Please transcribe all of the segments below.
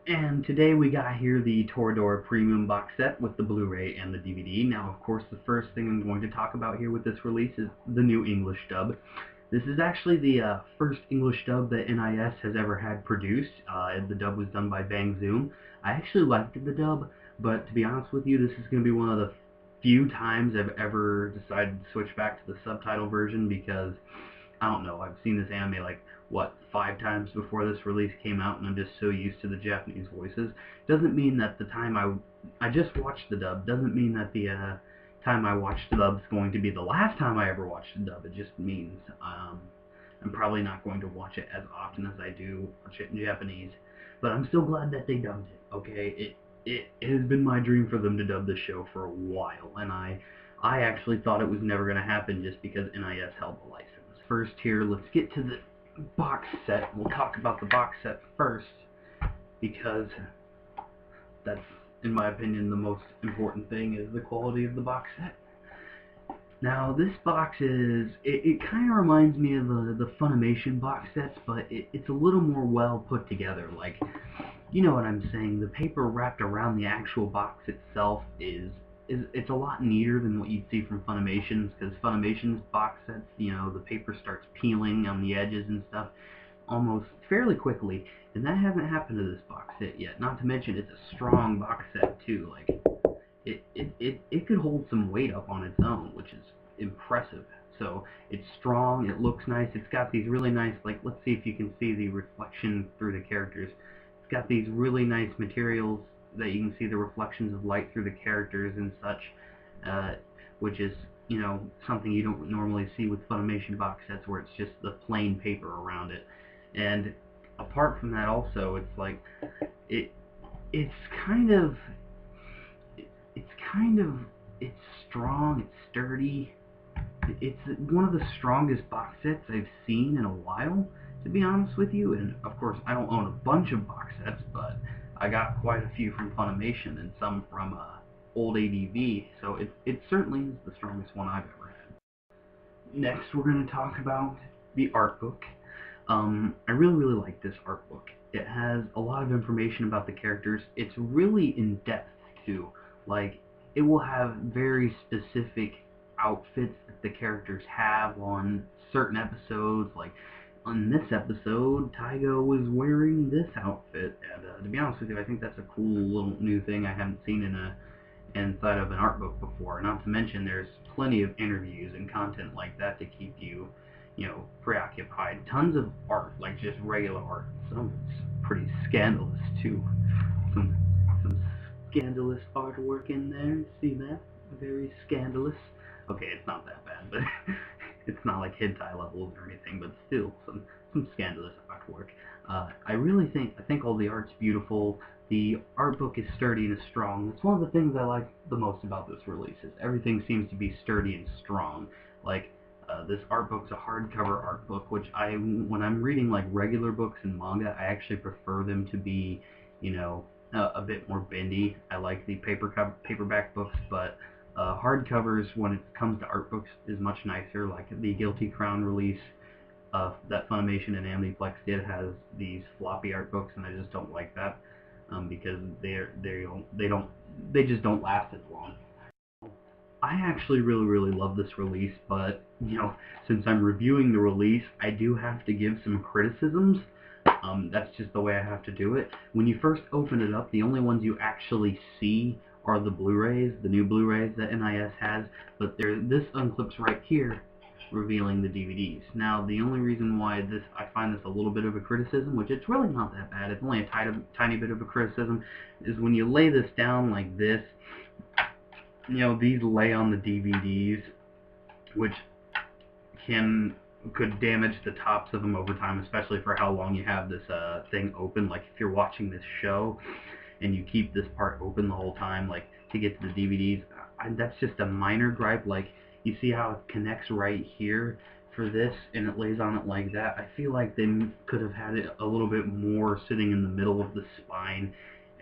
And today we got here the Toradora Premium box set with the Blu-ray and the DVD. Now, of course, the first thing I'm going to talk about here with this release is the new English dub. This is actually the first English dub that NIS has ever had produced. The dub was done by Bang Zoom. I actually liked the dub, but to be honest with you, this is going to be one of the few times I've ever decided to switch back to the subtitle version because, I don't know, I've seen this anime like, what, 5 times before this release came out, and I'm just so used to the Japanese voices. Doesn't mean that the time I just watched the dub, doesn't mean that the time I watched the dub is going to be the last time I ever watched the dub. It just means I'm probably not going to watch it as often as I do watch it in Japanese. But I'm still glad that they dubbed it, okay? It has been my dream for them to dub this show for a while, and I actually thought it was never going to happen just because NIS held the license. First here, let's get to the box set. We'll talk about the box set first because that's, in my opinion, the most important thing is the quality of the box set. Now, this box is, it kind of reminds me of the Funimation box sets, but it's a little more well put together. Like, you know what I'm saying, the paper wrapped around the actual box itself it's a lot neater than what you'd see from Funimation's, because Funimation's box sets, you know, the paper starts peeling on the edges and stuff almost fairly quickly, and that hasn't happened to this box set yet. Not to mention, it's a strong box set too. Like, it could hold some weight up on its own, which is impressive. So it's strong, it looks nice, it's got these really nice, like, let's see if you can see the reflection through the characters. It's got these really nice materials that you can see the reflections of light through the characters and such, which is, you know, something you don't normally see with Funimation box sets where it's just the plain paper around it. And apart from that also, it's like, it's strong, it's sturdy. It's one of the strongest box sets I've seen in a while, to be honest with you. And of course, I don't own a bunch of box sets, but I got quite a few from Funimation and some from old ADV, so it certainly is the strongest one I've ever had. Next, we're going to talk about the art book. I really like this art book. It has a lot of information about the characters. It's really in-depth, too. Like, it will have very specific outfits that the characters have on certain episodes. Like, on this episode, Taigo was wearing this outfit, and to be honest with you, I think that's a cool little new thing I haven't seen inside of an art book before. Not to mention, there's plenty of interviews and content like that to keep you, you know, preoccupied. Tons of art, like just regular art. Some of it's pretty scandalous too. Some scandalous artwork in there. See that? Very scandalous. Okay, it's not that bad, but it's not like hentai levels or anything, but still some scandalous artwork. I think all the art's beautiful. The art book is sturdy and strong. That's one of the things I like the most about this release, is everything seems to be sturdy and strong. Like, this art book's a hardcover art book, which when I'm reading like regular books and manga, I actually prefer them to be, you know, a bit more bendy. I like the paperback books, but hardcovers, when it comes to art books, is much nicer. Like the Guilty Crown release that Funimation and AnimeQuest did has these floppy art books, and I just don't like that because they just don't last as long. I actually really love this release, but you know, since I'm reviewing the release, I do have to give some criticisms. That's just the way I have to do it. When you first open it up, the only ones you actually see are the Blu-rays, the new Blu-rays that NIS has, but this unclips right here, revealing the DVDs. Now, the only reason why I find this a little bit of a criticism, which it's really not that bad, it's only a tiny bit of a criticism, is when you lay this down like this, you know, these lay on the DVDs, which could damage the tops of them over time, especially for how long you have this thing open. Like, if you're watching this show and you keep this part open the whole time, like, to get to the DVDs, that's just a minor gripe. Like, you see how it connects right here for this, and it lays on it like that. I feel like they could have had it a little bit more sitting in the middle of the spine,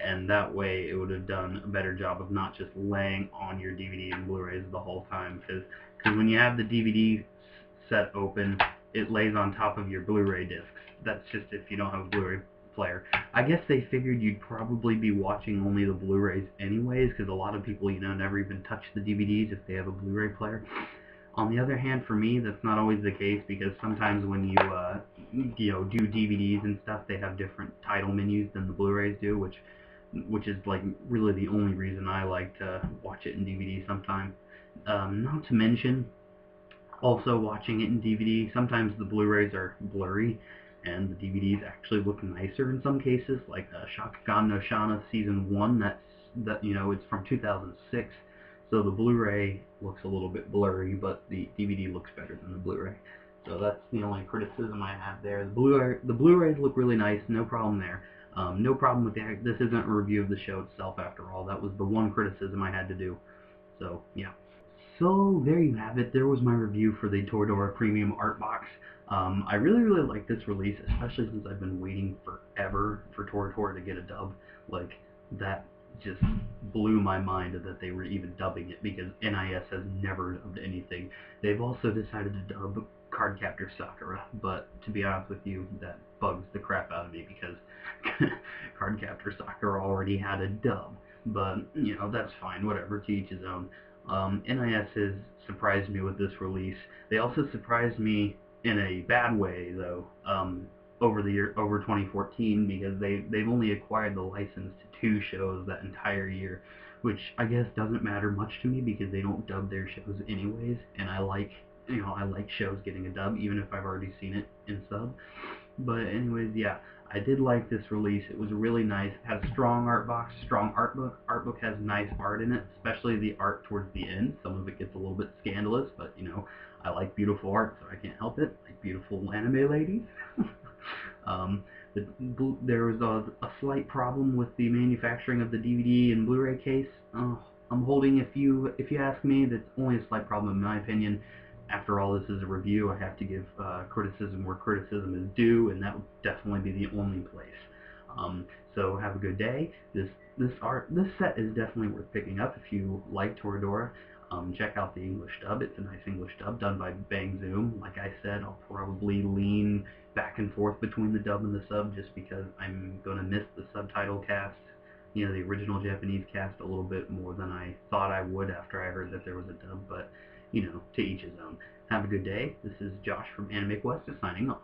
and that way it would have done a better job of not just laying on your DVD and Blu-rays the whole time, because when you have the DVD set open, it lays on top of your Blu-ray discs. That's just if you don't have a Blu-ray player. I guess they figured you'd probably be watching only the Blu-rays anyways, because a lot of people, never even touch the DVDs if they have a Blu-ray player. On the other hand, for me, that's not always the case, because sometimes when you, do DVDs and stuff, they have different title menus than the Blu-rays do, which is, like, really the only reason I like to watch it in DVD sometimes. Not to mention, also watching it in DVD, sometimes the Blu-rays are blurry, and the DVDs actually look nicer in some cases, like Shakugan no Shana Season 1, it's from 2006, so the Blu-ray looks a little bit blurry, but the DVD looks better than the Blu-ray. So that's the only criticism I have there. The Blu-rays look really nice, no problem there. No problem with this isn't a review of the show itself after all, that was the one criticism I had to do. So, yeah. So, there you have it. There was my review for the Toradora Premium Art Box. I really, really like this release, especially since I've been waiting forever for Toradora to get a dub. Like, that just blew my mind that they were even dubbing it, because NIS has never dubbed anything. They've also decided to dub Cardcaptor Sakura, but to be honest with you, that bugs the crap out of me, because Cardcaptor Sakura already had a dub. But, that's fine, whatever, to each his own. NIS has surprised me with this release. They also surprised me in a bad way, though, over 2014, because they've only acquired the license to 2 shows that entire year, which I guess doesn't matter much to me because they don't dub their shows anyways, and I like shows getting a dub even if I've already seen it in sub. But anyways, yeah, I did like this release. It was really nice. It has a strong art box, strong Artbook. Artbook has nice art in it, especially the art towards the end. Some of it gets a little bit scandalous, but I like beautiful art, so I can't help it. I like beautiful anime ladies. There was a slight problem with the manufacturing of the DVD and Blu-ray case. I'm holding, if you ask me, that's only a slight problem in my opinion. After all, this is a review. I have to give criticism where criticism is due, and that would definitely be the only place. So have a good day. This set is definitely worth picking up if you like Toradora. Check out the English dub. It's a nice English dub done by Bang Zoom. Like I said, I'll probably lean back and forth between the dub and the sub just because I'm going to miss the subtitle cast, the original Japanese cast, a little bit more than I thought I would after I heard that there was a dub, but to each his own. Have a good day. This is Josh from AnimeQuest signing off.